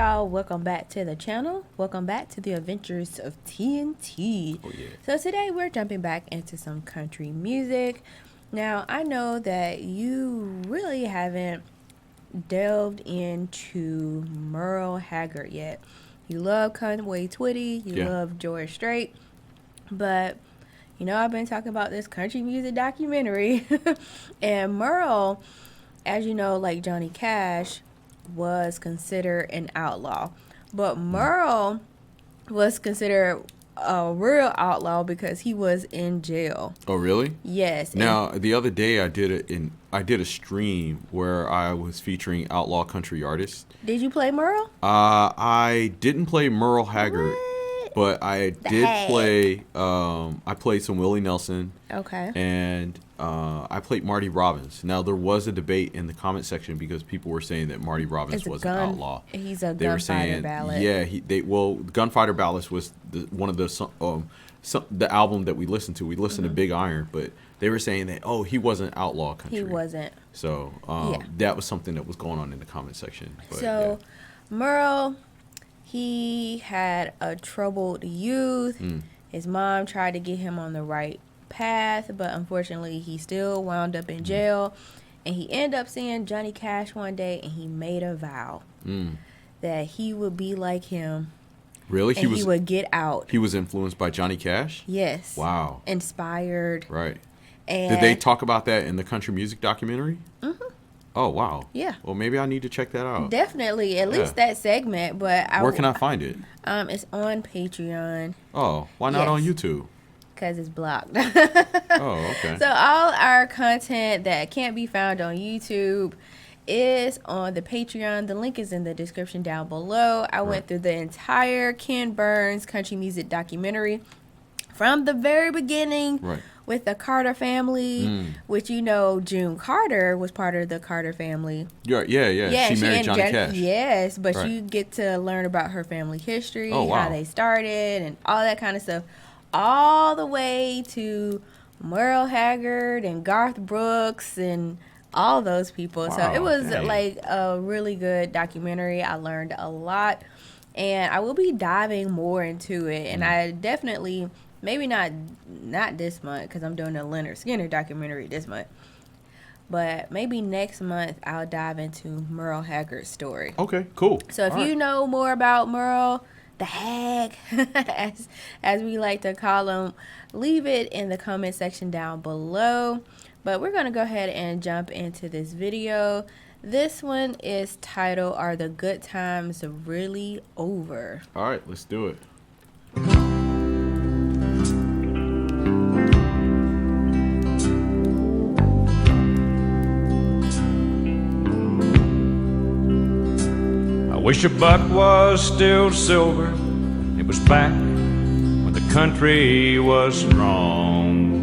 y'all, welcome back to the channel. Welcome back to the adventures of TNT. Oh yeah. So today we're jumping back into some country music. Now I know that you really haven't delved into Merle Haggard yet. You love Conway Twitty, you love George Strait, but you know I've been talking about this country music documentary and Merle, as you know, like Johnny Cash, was considered an outlaw, but Merle was considered a real outlaw because he was in jail. Oh really? Yes. Now the other day I did a stream where I was featuring outlaw country artists. Did you play Merle? I didn't play Merle Haggard, What? but I did play. I played some Willie Nelson. Okay. And I played Marty Robbins. Now there was a debate in the comment section because people were saying that Marty Robbins was an outlaw. He's a gunfighter ballad. Yeah, Gunfighter Ballads was one of the album that we listened to. We listened to Big Iron, but they were saying that he wasn't outlaw country. He wasn't. So that was something that was going on in the comment section. But, so Merle, he had a troubled youth. His mom tried to get him on the right path, but unfortunately he still wound up in jail, and he ended up seeing Johnny Cash one day, and he made a vow that he would be like him. Really? He would get out. He was influenced by Johnny Cash? Yes. Wow. Inspired. Right. And did they talk about that in the country music documentary? Oh wow. Yeah. Well, maybe I need to check that out. Definitely, at least that segment. But where can I find it? It's on Patreon. Oh, why not on YouTube? Because it's blocked. Oh, okay. So all our content that can't be found on YouTube is on the Patreon. The link is in the description down below. I went through the entire Ken Burns country music documentary from the very beginning with the Carter family, which June Carter was part of the Carter family. Yeah. She married Johnny Cash. Yes, but you get to learn about her family history, how they started, and all that kind of stuff. All the way to Merle Haggard and Garth Brooks and all those people. So it was like a really good documentary. I learned a lot, and I will be diving more into it. And I definitely, maybe not this month because I'm doing a Leonard Skinner documentary this month, but maybe next month I'll dive into Merle Haggard's story. Okay, cool. So if you know more about Merle the Hag, as we like to call him, leave it in the comment section down below. But we're going to go ahead and jump into this video. This one is titled, Are the Good Times Really Over? All right, let's do it. Wish a buck was still silver. It was back when the country was strong.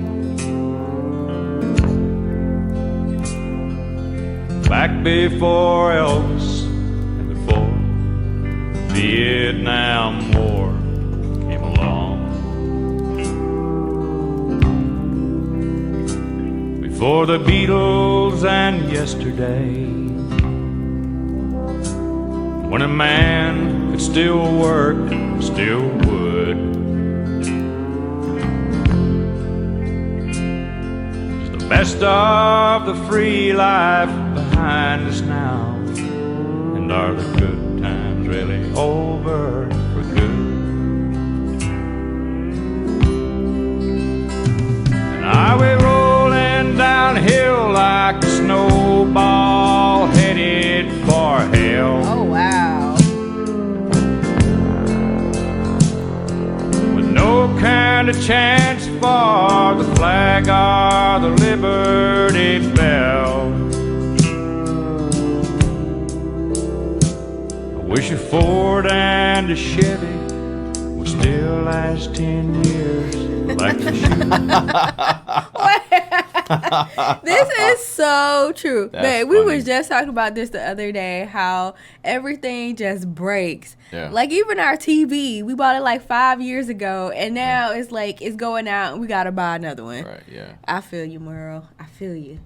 Back before Elvis and before the Vietnam War came along. Before the Beatles and yesterday, when a man could still work, still would. It's the best of the free life behind us now. And are the good times really over for good? And are we rolling downhill like a snowball headed for hell? Oh, wow. No kind of chance for the flag or the Liberty Bell. I wish a Ford and a Chevy would still last 10 years like the This is so true. That's We funny. was just talking about this the other day, how everything just breaks. Yeah. Like even our TV, we bought it like 5 years ago, and now it's like it's going out and we gotta buy another one. Right, yeah. I feel you, Merle. I feel you.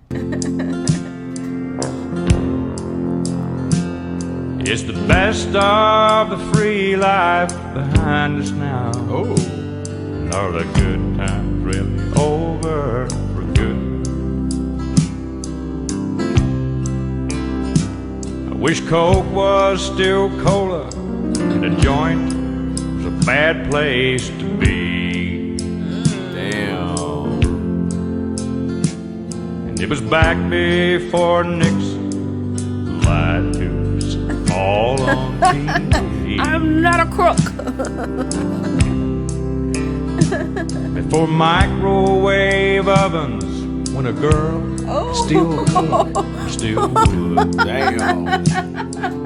It's the best of the free life behind us now. Oh. And are the good times really over for good? I wish Coke was still cola, and a joint was a bad place to be. Damn. And it was back before Nixon lied to us all on TV. I'm not a crook. Before microwave ovens, when a girl still could, still could. Damn.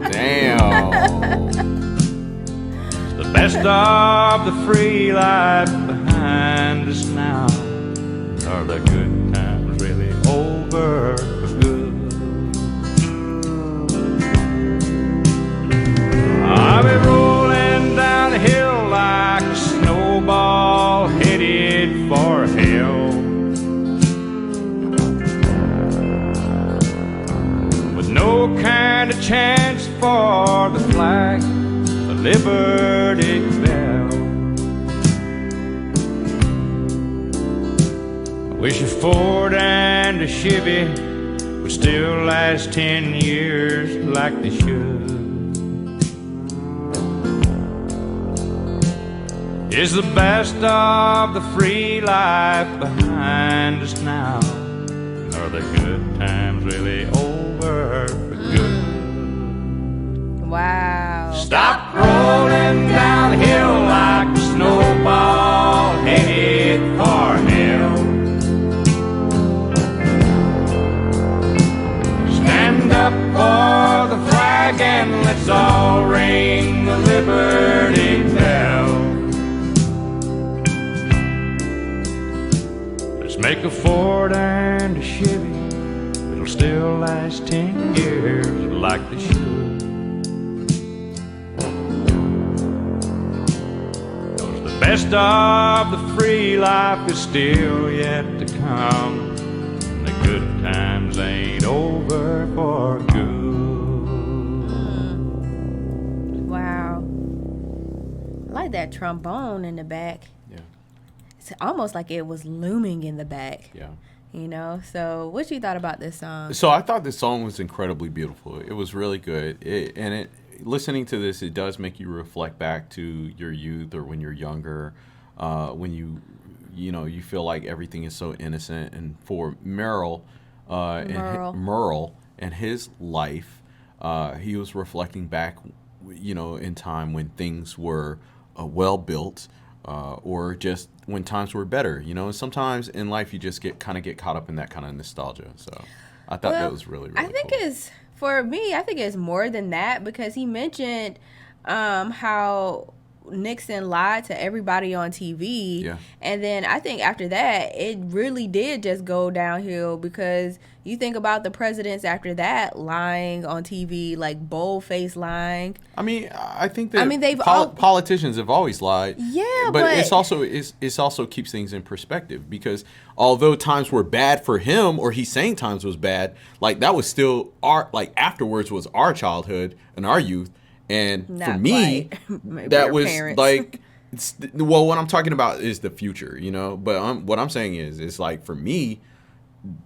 Damn. The best of the free life behind us now. Are the good times really over for good? I'll be rolling down the hill like a snowball headed for hell, with no kind of chance for the flag, the Liberty Bell. I wish a Ford and a Chevy would still last 10 years like they should. Is the best of the free life behind us now? Are the good times really over for good? Wow. Stop rolling down the hill like a snowball headed for hell. Stand up for the flag and let's all ring the Liberty Bell. Make a Ford and a Chevy, it'll still last 10 years like they should. 'Cause the best of the free life is still yet to come, and the good times ain't over for good. Wow. I like that trombone in the back. Yeah. It's almost like it was looming in the back. Yeah. You know, so what you thought about this song? So I thought this song was incredibly beautiful. It was really good. Listening to this, it does make you reflect back to your youth or when you're younger, when you feel like everything is so innocent. And for Merle and his life, he was reflecting back, in time when things were well built. Or just when times were better, and sometimes in life you just get caught up in that kind of nostalgia. So I thought that was really, really I think cool. for me, I think it's more than that, because he mentioned how Nixon lied to everybody on TV. Yeah. And then I think after that, it really did just go downhill, because you think about the presidents after that lying on TV, like bold-faced lying. I mean, I think that they've politicians have always lied. Yeah, but it's also keeps things in perspective, because although times were bad for him, or he's saying times was bad, like that was still afterwards was our childhood and our youth. And Not for me, that was parents. like, what I'm talking about is the future, But what I'm saying is like, for me,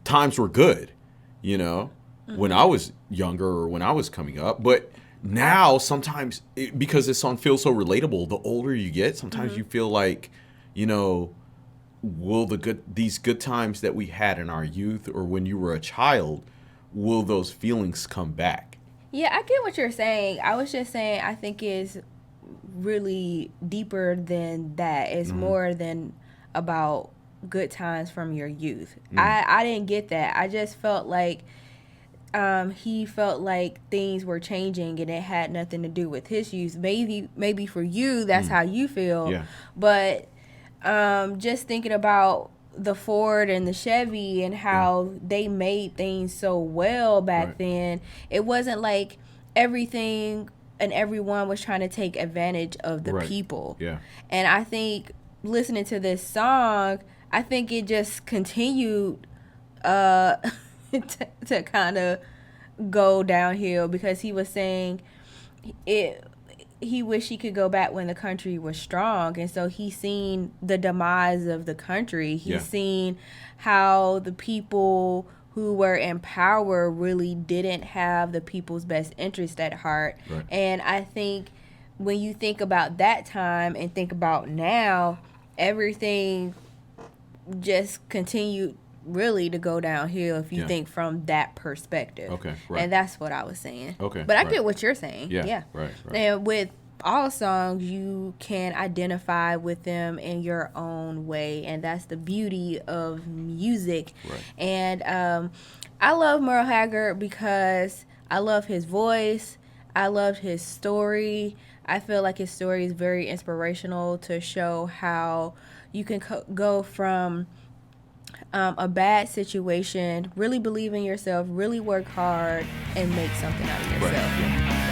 times were good, when I was younger or when I was coming up. But now sometimes, because this song feels so relatable, the older you get, sometimes you feel like, will these good times that we had in our youth or when you were a child, will those feelings come back? Yeah, I get what you're saying. I was just saying I think it's really deeper than that. It's more than about good times from your youth. I didn't get that. I just felt like he felt like things were changing and it had nothing to do with his youth. Maybe for you, that's how you feel. Yeah. But just thinking about the Ford and the Chevy and how they made things so well back then, it wasn't like everything and everyone was trying to take advantage of the people. Yeah. And I think listening to this song, I think it just continued to kind of go downhill, because he was saying he wished he could go back when the country was strong, and so he's seen the demise of the country. He's seen how the people who were in power really didn't have the people's best interest at heart. Right. And I think when you think about that time and think about now, everything just continued really to go downhill if you think from that perspective. Okay, right. And that's what I was saying. Okay, but I right. get what you're saying. Yeah, right. And with all songs, you can identify with them in your own way, and that's the beauty of music. Right. And I love Merle Haggard because I love his voice. I love his story. I feel like his story is very inspirational to show how you can go from a bad situation, really believe in yourself, really work hard, and make something out of yourself. Right. Yeah.